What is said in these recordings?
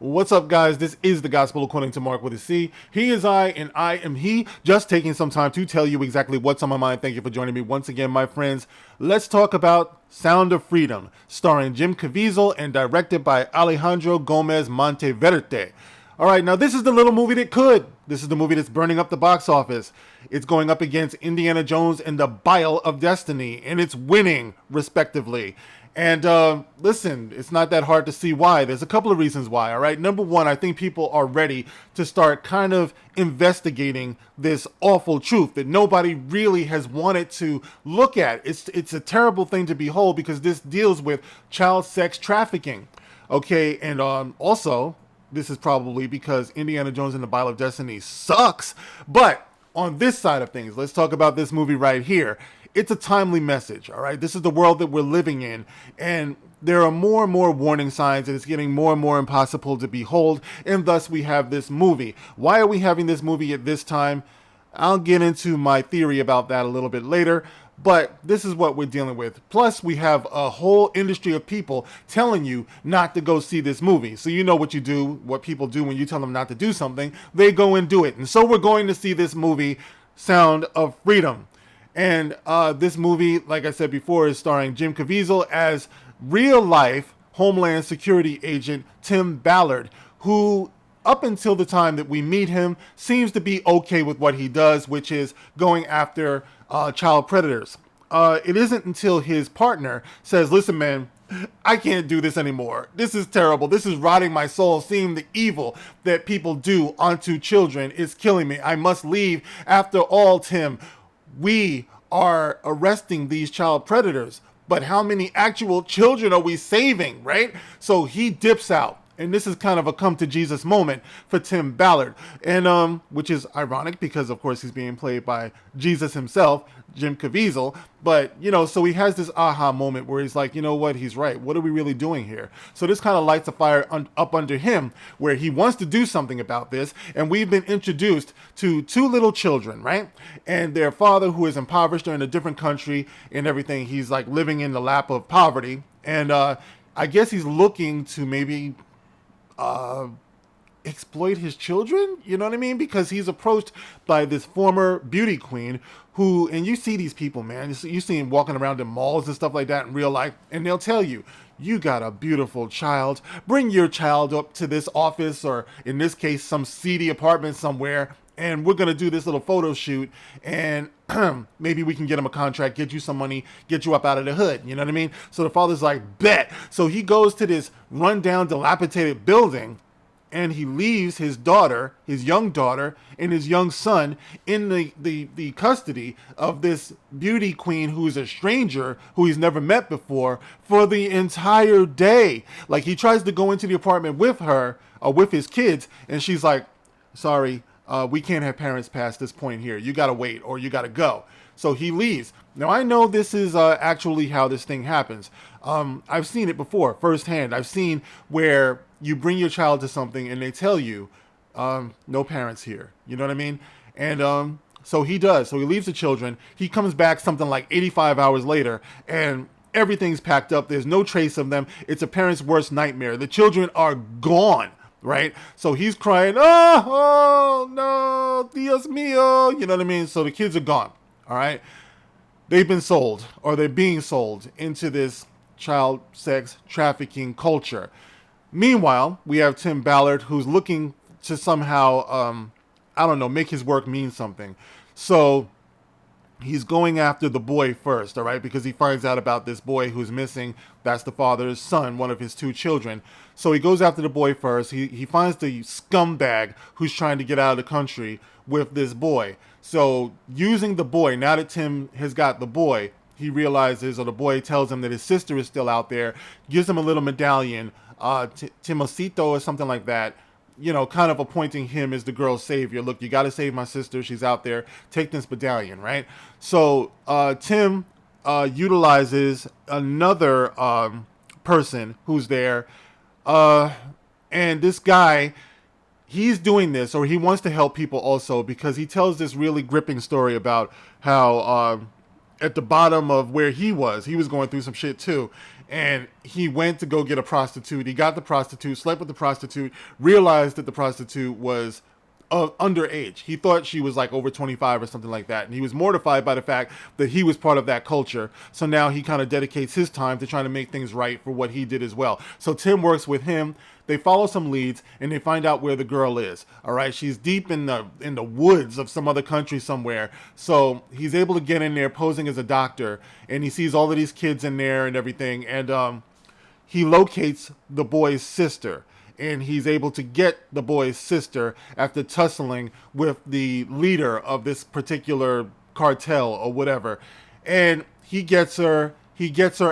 What's up, guys? This is the Gospel According to Mark with a C. He is I, and I am he. Just taking some time to tell you exactly what's on my mind. Thank you for joining me once again, my friends. Let's talk about Sound of Freedom, starring Jim Caviezel and directed by Alejandro Gomez Monteverde. All right, now this is the little movie that could. This is the movie that's burning up the box office. It's going up against Indiana Jones and the Dial of Destiny, and it's winning, respectively. And listen, it's not that hard to see why. There's a couple of reasons why, all right? Number one, I think people are ready to start kind of investigating this awful truth that nobody really has wanted to look at. It's a terrible thing to behold because this deals with child sex trafficking, okay? And also, this is probably because Indiana Jones and the Dial of Destiny sucks. But on this side of things, let's talk about this movie right here. It's a timely message, all right? This is the world that we're living in, and there are more and more warning signs, and it's getting more and more impossible to behold, and thus we have this movie. Why are we having this movie at this time? I'll get into my theory about that a little bit later, but this is what we're dealing with. Plus, we have a whole industry of people telling you not to go see this movie. So you know what you do, what people do when you tell them not to do something, they go and do it. And so we're going to see this movie, Sound of Freedom. And this movie, like I said before, is starring Jim Caviezel as real-life Homeland Security agent Tim Ballard, who, up until the time that we meet him, seems to be okay with what he does, which is going after child predators. It isn't until his partner says, listen, man, I can't do this anymore. This is terrible. This is rotting my soul. Seeing the evil that people do onto children is killing me. I must leave. After all, Tim, we are arresting these child predators, but how many actual children are we saving, right? So he dips out. And this is kind of a come to Jesus moment for Tim Ballard. And which is ironic because of course he's being played by Jesus himself, Jim Caviezel. But, you know, so he has this aha moment where he's like, you know what, he's right. What are we really doing here? So this kind of lights a fire up under him where he wants to do something about this. And we've been introduced to two little children, right? And their father, who is impoverished or in a different country and everything. He's like living in the lap of poverty. And I guess he's looking to maybe exploit his children, you know what I mean? Because he's approached by this former beauty queen who, and you see these people, man, you see him walking around in malls and stuff like that in real life, and they'll tell you, you got a beautiful child, bring your child up to this office, or in this case, some seedy apartment somewhere, and we're going to do this little photo shoot, and maybe we can get him a contract, get you some money, get you up out of the hood, you know what I mean? So the father's like, bet. So he goes to this rundown, dilapidated building, and he leaves his daughter, his young daughter, and his young son in the custody of this beauty queen who's a stranger who he's never met before for the entire day. Like, he tries to go into the apartment with her, or with his kids, and she's like, sorry, we can't have parents past this point here. You got to wait or you got to go. So he leaves. Now, I know this is actually how this thing happens. I've seen it before firsthand. I've seen where you bring your child to something and they tell you, no parents here. You know what I mean? And so he does. So he leaves the children. He comes back something like 85 hours later and everything's packed up. There's no trace of them. It's a parent's worst nightmare. The children are gone. Right? So he's crying, oh no, Dios mío. You know what I mean? So the kids are gone. All right. They've been sold, or they're being sold into this child sex trafficking culture. Meanwhile, we have Tim Ballard, who's looking to somehow, I don't know, make his work mean something. So he's going after the boy first, all right, because he finds out about this boy who's missing. That's the father's son, one of his two children. So he goes after the boy first. He finds the scumbag who's trying to get out of the country with this boy. So using the boy, now that Tim has got the boy, he realizes, or the boy tells him that his sister is still out there, gives him a little medallion, Timocito or something like that, you know, kind of appointing him as the girl's savior. Look, you got to save my sister. She's out there. Take this medallion, right? So Tim utilizes another person who's there. And this guy, he's doing this, or he wants to help people also, because he tells this really gripping story about how at the bottom of where he was going through some shit too. and he went to go get a prostitute. He got the prostitute, slept with the prostitute, realized that the prostitute was underage. He thought she was like over 25 or something like that. And he was mortified by the fact that he was part of that culture. So now he kind of dedicates his time to trying to make things right for what he did as well. So Tim works with him. They follow some leads and they find out where the girl is. All right. She's deep in the woods of some other country somewhere. So he's able to get in there posing as a doctor, and he sees all of these kids in there and everything. And he locates the boy's sister, and he's able to get the boy's sister after tussling with the leader of this particular cartel or whatever. And he gets her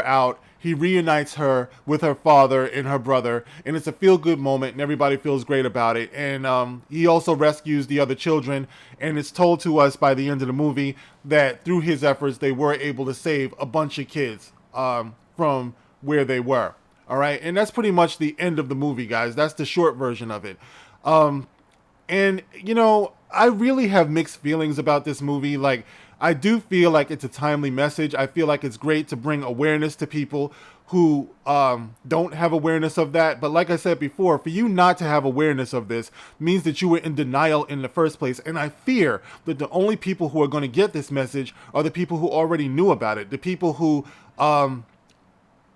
out. He reunites her with her father and her brother, and it's a feel-good moment, and everybody feels great about it. And he also rescues the other children, and it's told to us by the end of the movie that through his efforts, they were able to save a bunch of kids from where they were. All right, and that's pretty much the end of the movie, guys. That's the short version of it. And, you know, I really have mixed feelings about this movie. Like, I do feel like it's a timely message. I feel like it's great to bring awareness to people who don't have awareness of that. But like I said before, for you not to have awareness of this means that you were in denial in the first place. And I fear that the only people who are going to get this message are the people who already knew about it. The people who...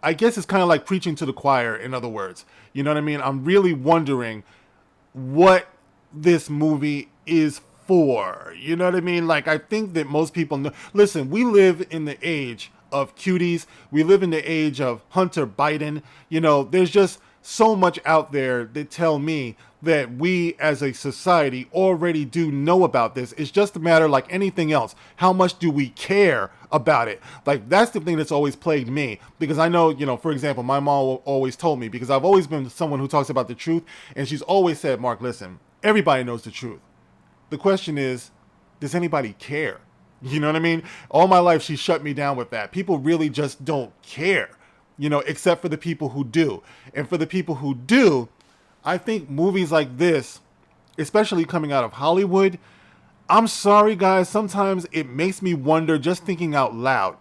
I guess it's kind of like preaching to the choir, in other words. You know what I mean? I'm really wondering what this movie is for. You know what I mean? Like, I think that most people know. Listen, we live in the age of cuties. We live in the age of Hunter Biden. You know, there's just so much out there that tell me that we as a society already do know about this. It's just a matter, like anything else, how much do we care about it? Like, that's the thing that's always plagued me, because I know, you know, for example, my mom always told me, because I've always been someone who talks about the truth, and she's always said, Mark, listen, everybody knows the truth. The question is, does anybody care? You know what I mean? All my life, she shut me down with that. People really just don't care, you know, except for the people who do. And for the people who do, I think movies like this, especially coming out of Hollywood, I'm sorry, guys, sometimes it makes me wonder, just thinking out loud,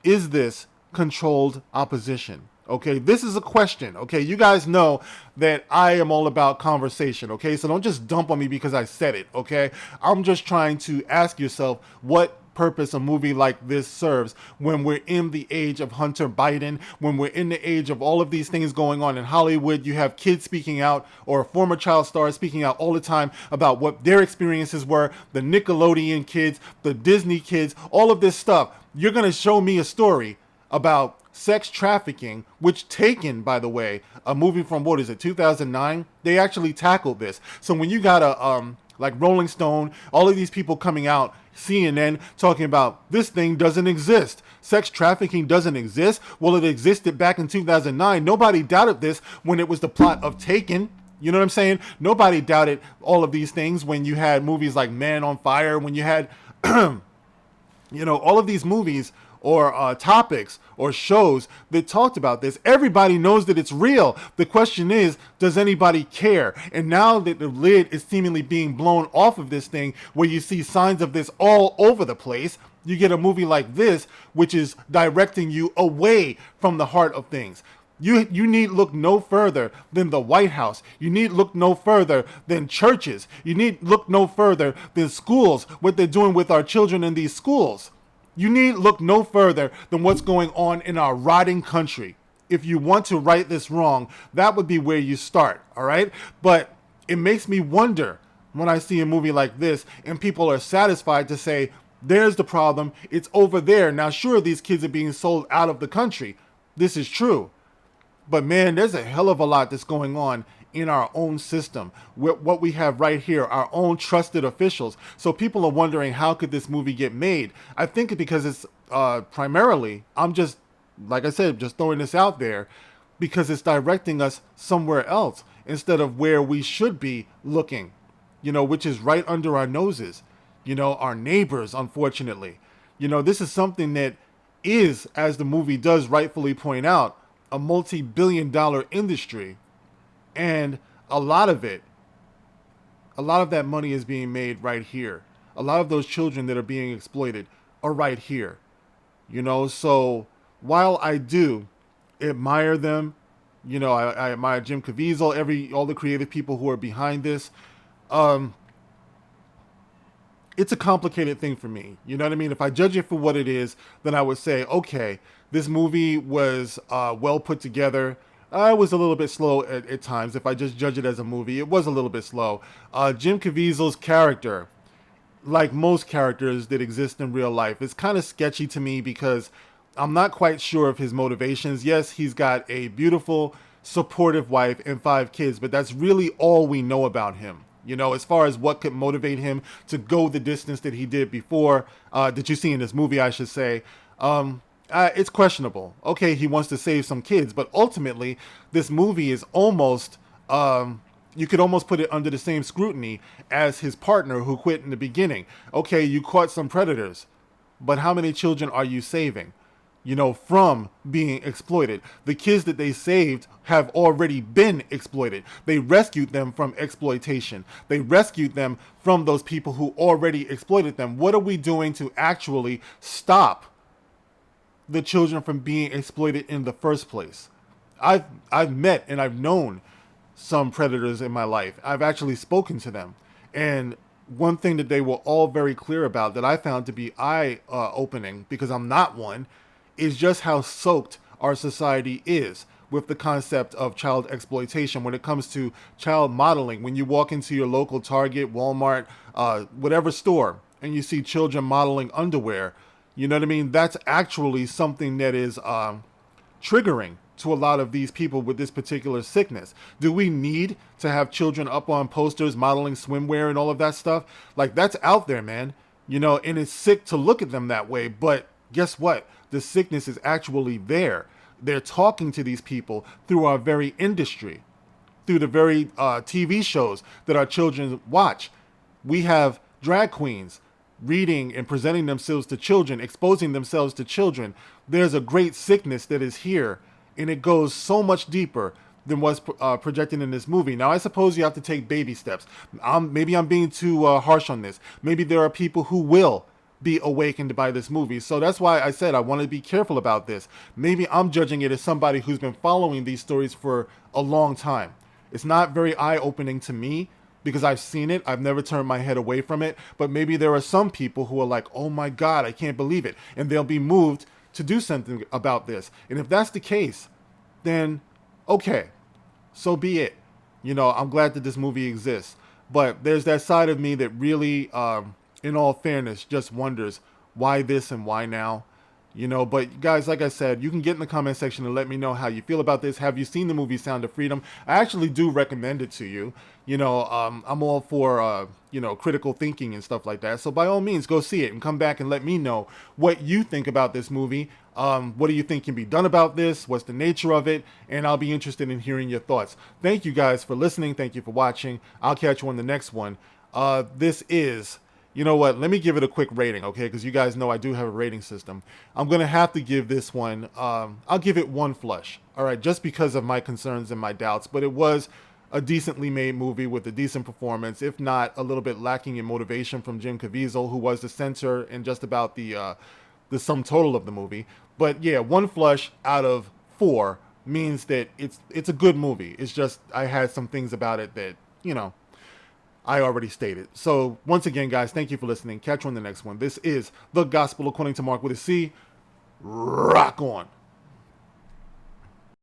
is this controlled opposition? Okay, this is a question. Okay, you guys know that I am all about conversation. Okay, so don't just dump on me because I said it. Okay, I'm just trying to ask yourself what purpose a movie like this serves when we're in the age of Hunter Biden, when we're in the age of all of these things going on in Hollywood. You have kids speaking out, or former child stars speaking out all the time about what their experiences were, the Nickelodeon kids, the Disney kids, all of this stuff. You're going to show me a story about sex trafficking, which Taken, by the way, a movie from, what is it, 2009, they actually tackled this. So when you got a like Rolling Stone, all of these people coming out, CNN, talking about this thing doesn't exist, sex trafficking doesn't exist. Well, it existed back in 2009. Nobody doubted this when it was the plot of Taken. You know what I'm saying? Nobody doubted all of these things when you had movies like Man on Fire, when you had you know, all of these movies or topics or shows that talked about this. Everybody knows that it's real. The question is, does anybody care? And now that the lid is seemingly being blown off of this thing, where you see signs of this all over the place, you get a movie like this, which is directing you away from the heart of things. You need look no further than the White House. You need look no further than churches. You need look no further than schools, what they're doing with our children in these schools. You need look no further than what's going on in our rotting country. If you want to right this wrong, that would be where you start, all right? But it makes me wonder when I see a movie like this and people are satisfied to say, there's the problem, it's over there. Now, sure, these kids are being sold out of the country. This is true. But man, there's a hell of a lot that's going on in our own system, what we have right here, our own trusted officials. So people are wondering, how could this movie get made? I think because it's primarily, I'm just, like I said, just throwing this out there, because it's directing us somewhere else instead of where we should be looking, you know, which is right under our noses, you know, our neighbors, unfortunately. You know, this is something that is, as the movie does rightfully point out, a multi-billion-dollar industry. And a lot of that money is being made right here. A lot of those children that are being exploited are right here. You know, so while I do admire them. You know, I admire Jim Caviezel, all the creative people who are behind this. Um, it's a complicated thing for me. You know what I mean? If I judge it for what it is, then I would say, okay, this movie was well put together. I was a little bit slow at times. If I just judge it as a movie, it was a little bit slow. Jim Caviezel's character, like most characters that exist in real life, is kind of sketchy to me because I'm not quite sure of his motivations. Yes, he's got a beautiful, supportive wife and 5 kids, but that's really all we know about him. You know, as far as what could motivate him to go the distance that he did before, that you see in this movie, I should say, it's questionable. Okay, he wants to save some kids, but ultimately, this movie is almost, you could almost put it under the same scrutiny as his partner who quit in the beginning. Okay, you caught some predators, but how many children are you saving? You know, from being exploited. The kids that they saved have already been exploited. They rescued them from exploitation. They rescued them from those people who already exploited them. What are we doing to actually stop the children from being exploited in the first place? I've met and I've known some predators in my life. I've actually spoken to them. And one thing that they were all very clear about that I found to be eye opening, because I'm not one, is just how soaked our society is with the concept of child exploitation when it comes to child modeling. When you walk into your local Target, Walmart, whatever store, and you see children modeling underwear, you know what I mean? That's actually something that is triggering to a lot of these people with this particular sickness. Do we need to have children up on posters modeling swimwear and all of that stuff? Like, that's out there, man. You know, and it's sick to look at them that way, but guess what? The sickness is actually there. They're talking to these people through our very industry, through the very TV shows that our children watch. We have drag queens reading and presenting themselves to children, exposing themselves to children. There's a great sickness that is here, and it goes so much deeper than what's projected in this movie. Now, I suppose you have to take baby steps. Maybe I'm being too harsh on this. Maybe there are people who will be awakened by this movie. So that's why I said I want to be careful about this. Maybe I'm judging it as somebody who's been following these stories for a long time. It's not very eye-opening to me because I've seen it. I've never turned my head away from it. But maybe there are some people who are like, oh my God, I can't believe it. And they'll be moved to do something about this. And if that's the case, then okay, so be it. You know, I'm glad that this movie exists. But there's that side of me that really, in all fairness, just wonders why this and why now. You know, but guys, like I said, you can get in the comment section and let me know how you feel about this. Have you seen the movie Sound of Freedom? I actually do recommend it to you. You know, I'm all for, you know, critical thinking and stuff like that. So by all means, go see it and come back and let me know what you think about this movie. What do you think can be done about this? What's the nature of it? And I'll be interested in hearing your thoughts. Thank you guys for listening. Thank you for watching. I'll catch you on the next one. This is... You know what? Let me give it a quick rating, okay? Because you guys know I do have a rating system. I'm going to have to give this one, I'll give it 1 flush, all right? Just because of my concerns and my doubts. But it was a decently made movie with a decent performance, if not a little bit lacking in motivation from Jim Caviezel, who was the center and just about the sum total of the movie. But yeah, 1 flush out of 4 means that it's a good movie. It's just I had some things about it that, you know, I already stated. So once again, guys, thank you for listening. Catch you on the next one. This is The Gospel According to Mark with a C. Rock on.